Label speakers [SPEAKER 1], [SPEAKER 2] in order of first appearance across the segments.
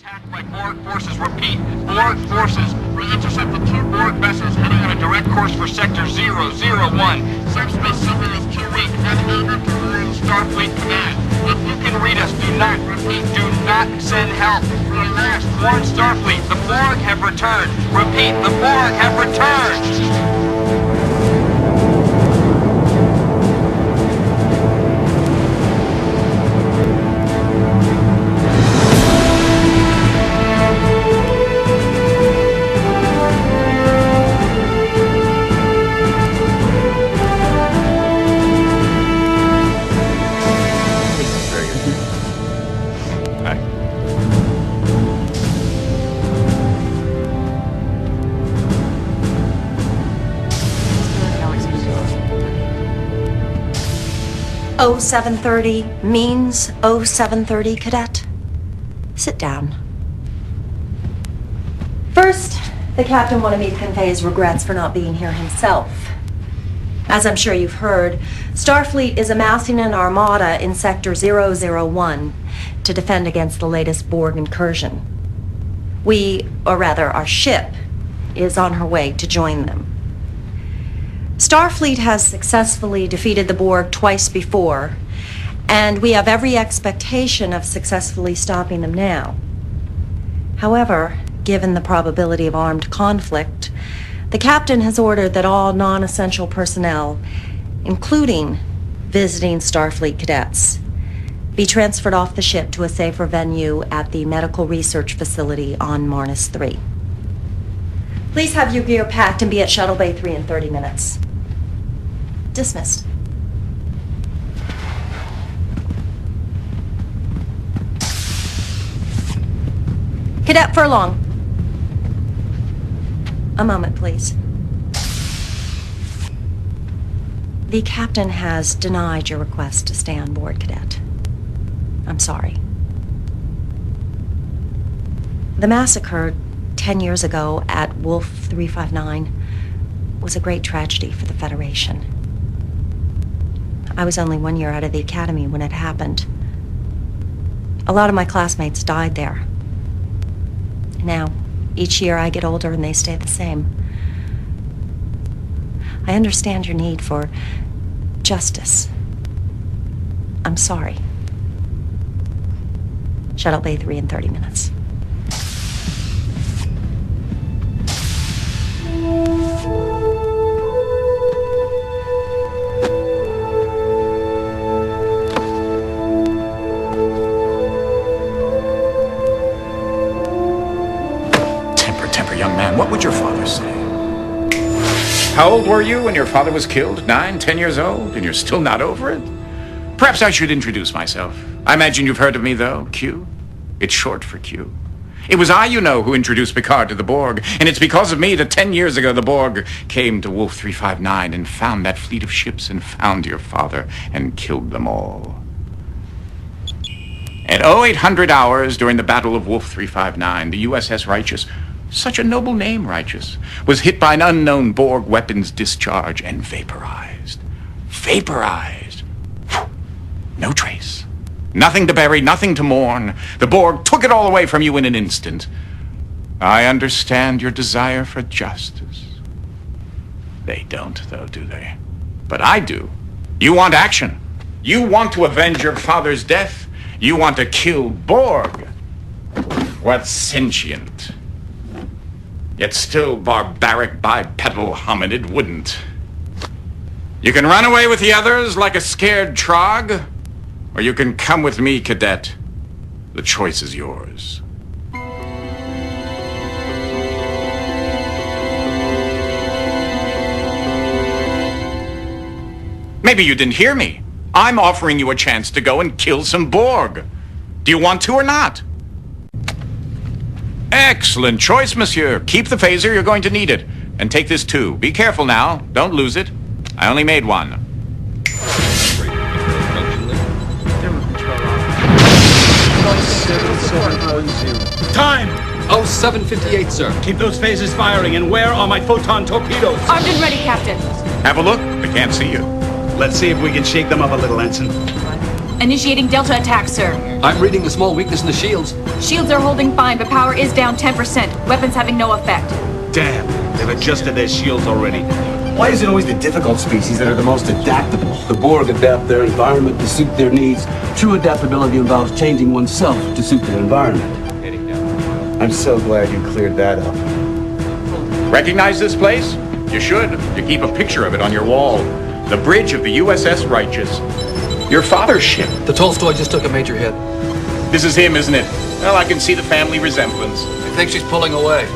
[SPEAKER 1] attacked by Borg forces. Repeat, Borg forces. We intercepted 2 Borg vessels heading on a direct course for Sector 001. Subspace summon is too weak. Unable to warn Starfleet Command. If you can read us, do not, repeat, do not send help. We are last. Warn Starfleet. The Borg have returned. Repeat, the Borg have returned.
[SPEAKER 2] Oh, 7:30 means 0730, Cadet. Sit down. First, the captain wanted me to convey his regrets for not being here himself. As I'm sure you've heard, Starfleet is amassing an armada in Sector 001 to defend against the latest Borg incursion. Our ship, is on her way to join them. Starfleet has successfully defeated the Borg twice before, and we have every expectation of successfully stopping them now. However, given the probability of armed conflict, the captain has ordered that all non-essential personnel, including visiting Starfleet cadets, be transferred off the ship to a safer venue at the medical research facility on Marnus 3. Please have your gear packed and be at Shuttle Bay 3 in 30 minutes. Dismissed. Cadet Furlong. A moment, please. The captain has denied your request to stay on board, Cadet. I'm sorry. The massacre 10 years ago at Wolf 359 was a great tragedy for the Federation. I was only 1 year out of the academy when it happened. A lot of my classmates died there. Now, each year I get older and they stay the same. I understand your need for justice. I'm sorry. Shuttle Bay 3 in 30 minutes.
[SPEAKER 3] What would your father say? How old were you when your father was killed? 9, 10 years old, and you're still not over it? Perhaps I should introduce myself. I imagine you've heard of me, though. Q. It's short for Q. It was I, you know, who introduced Picard to the Borg, and it's because of me that 10 years ago the Borg came to Wolf 359 and found that fleet of ships and found your father and killed them all. At 0800 hours during the Battle of Wolf 359, the USS Righteous, such a noble name, Righteous, was hit by an unknown Borg weapons discharge and vaporized. Vaporized. Whew. No trace. Nothing to bury, nothing to mourn. The Borg took it all away from you in an instant. I understand your desire for justice. They don't, though, do they? But I do. You want action. You want to avenge your father's death. You want to kill Borg. What's sentient? Yet still barbaric bipedal hominid wouldn't. You can run away with the others like a scared trog, or you can come with me, Cadet. The choice is yours. Maybe you didn't hear me. I'm offering you a chance to go and kill some Borg. Do you want to or not? Excellent choice, monsieur. Keep the phaser, you're going to need it. And take this too. Be careful now. Don't lose it. I only made one.
[SPEAKER 4] Time!
[SPEAKER 5] 0758, sir.
[SPEAKER 4] Keep those phasers firing, and where are my photon torpedoes?
[SPEAKER 6] Armed and ready, Captain.
[SPEAKER 3] Have a look. I can't see you.
[SPEAKER 4] Let's see if we can shake them up a little, Ensign.
[SPEAKER 6] Initiating Delta attack, sir.
[SPEAKER 5] I'm reading a small weakness in the shields.
[SPEAKER 6] Shields are holding fine, but power is down 10%. Weapons having no effect.
[SPEAKER 4] Damn, they've adjusted their shields already.
[SPEAKER 7] Why is it always the difficult species that are the most adaptable?
[SPEAKER 8] The Borg adapt their environment to suit their needs. True adaptability involves changing oneself to suit their environment.
[SPEAKER 7] I'm so glad you cleared that up.
[SPEAKER 3] Recognize this place? You should. You keep a picture of it on your wall. The bridge of the USS Righteous. Your father's ship.
[SPEAKER 5] The Tolstoy just took a major hit.
[SPEAKER 3] This is him, isn't it? Well, I can see the family resemblance.
[SPEAKER 5] I think she's pulling away.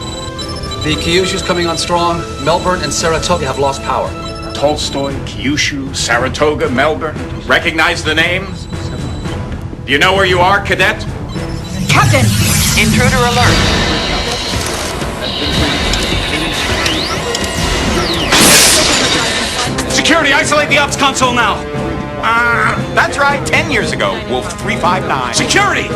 [SPEAKER 5] The Kyushu's coming on strong. Melbourne and Saratoga have lost power.
[SPEAKER 3] Tolstoy, Kyushu, Saratoga, Melbourne. Recognize the names? Do you know where you are, cadet?
[SPEAKER 6] Captain!
[SPEAKER 1] Intruder alert.
[SPEAKER 4] Security, isolate the ops console now.
[SPEAKER 3] That's right, 10 years ago, Wolf 359.
[SPEAKER 4] Security!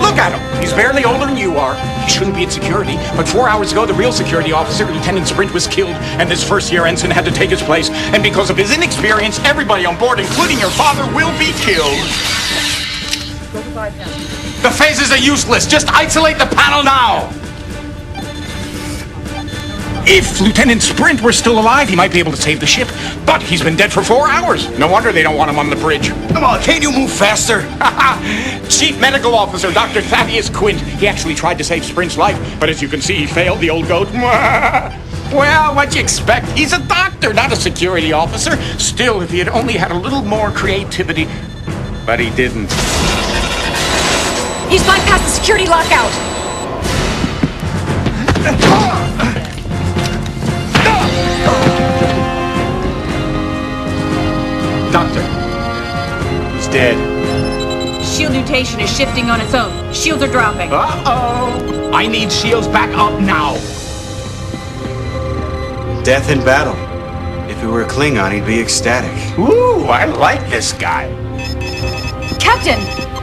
[SPEAKER 3] Look at him. He's barely older than you are. He shouldn't be in security. But 4 hours ago, the real security officer, Lieutenant Sprint, was killed, and this first-year ensign had to take his place. And because of his inexperience, everybody on board, including your father, will be killed.
[SPEAKER 4] The phasers are useless. Just isolate the panel now.
[SPEAKER 3] If Lieutenant Sprint were still alive, he might be able to save the ship. But he's been dead for 4 hours. No wonder they don't want him on the bridge.
[SPEAKER 4] Come on, can't you move faster?
[SPEAKER 3] Chief Medical Officer Dr. Thaddeus Quint. He actually tried to save Sprint's life, but as you can see, he failed, the old goat. Well, what'd you expect? He's a doctor, not a security officer. Still, if he had only had a little more creativity. But he didn't.
[SPEAKER 6] He's bypassed the security lockout!
[SPEAKER 3] Doctor, he's dead.
[SPEAKER 6] Shield mutation is shifting on its own. Shields are dropping.
[SPEAKER 4] Uh-oh. I need shields back up now.
[SPEAKER 7] Death in battle. If he were a Klingon, he'd be ecstatic.
[SPEAKER 3] Ooh, I like this guy.
[SPEAKER 6] Captain!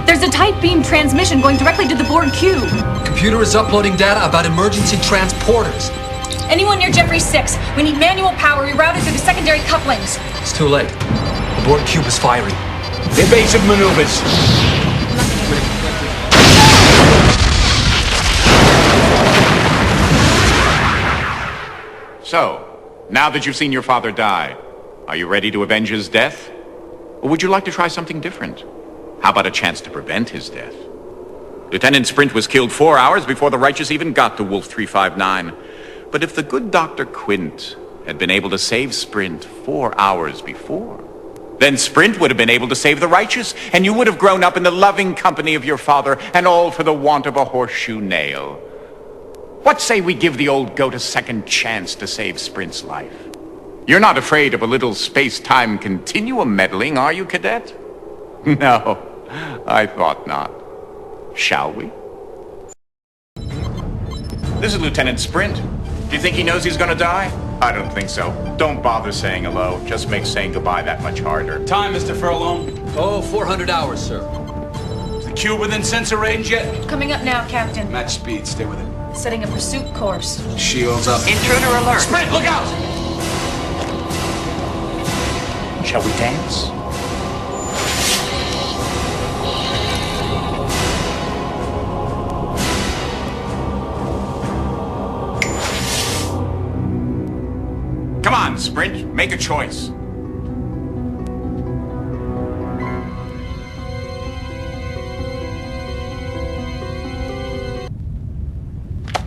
[SPEAKER 6] There's a tight beam transmission going directly to the Borg cube.
[SPEAKER 5] Computer is uploading data about emergency transporters.
[SPEAKER 6] Anyone near Jeffrey 6? We need manual power rerouted through the secondary couplings.
[SPEAKER 5] It's too late. The Borg cube is firing.
[SPEAKER 4] Evasive maneuvers.
[SPEAKER 3] So, now that you've seen your father die, are you ready to avenge his death? Or would you like to try something different? How about a chance to prevent his death? Lieutenant Sprint was killed 4 hours before the Righteous even got to Wolf 359. But if the good Dr. Quint had been able to save Sprint 4 hours before, then Sprint would have been able to save the Righteous, and you would have grown up in the loving company of your father, and all for the want of a horseshoe nail. What say we give the old goat a second chance to save Sprint's life? You're not afraid of a little space-time continuum meddling, are you, cadet? No, I thought not. Shall we? This is Lieutenant Sprint. Do you think he knows he's gonna die? I don't think so. Don't bother saying hello. Just makes saying goodbye that much harder.
[SPEAKER 4] Time, Mr. Furlong.
[SPEAKER 5] Oh, 400 hours, sir.
[SPEAKER 4] Is the cube within sensor range yet?
[SPEAKER 6] Coming up now, Captain.
[SPEAKER 8] Match speed, stay with it.
[SPEAKER 6] Setting a pursuit course.
[SPEAKER 8] Shields up.
[SPEAKER 1] Intruder alert.
[SPEAKER 4] Sprint, look out!
[SPEAKER 3] Shall we dance? Come on, Sprint. Make a choice.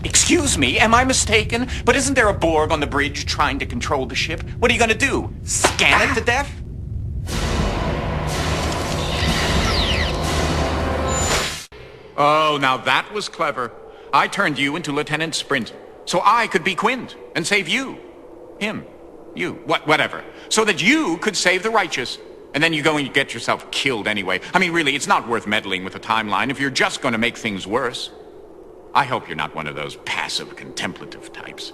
[SPEAKER 3] Excuse me, am I mistaken? But isn't there a Borg on the bridge trying to control the ship? What are you gonna do? Scan it to death? Oh, now that was clever. I turned you into Lieutenant Sprint, so I could be Quint and save you. Him. You. Whatever. So that you could save the Righteous. And then you go and you get yourself killed anyway. I mean, really, it's not worth meddling with the timeline if you're just going to make things worse. I hope you're not one of those passive, contemplative types.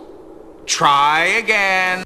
[SPEAKER 3] Try again.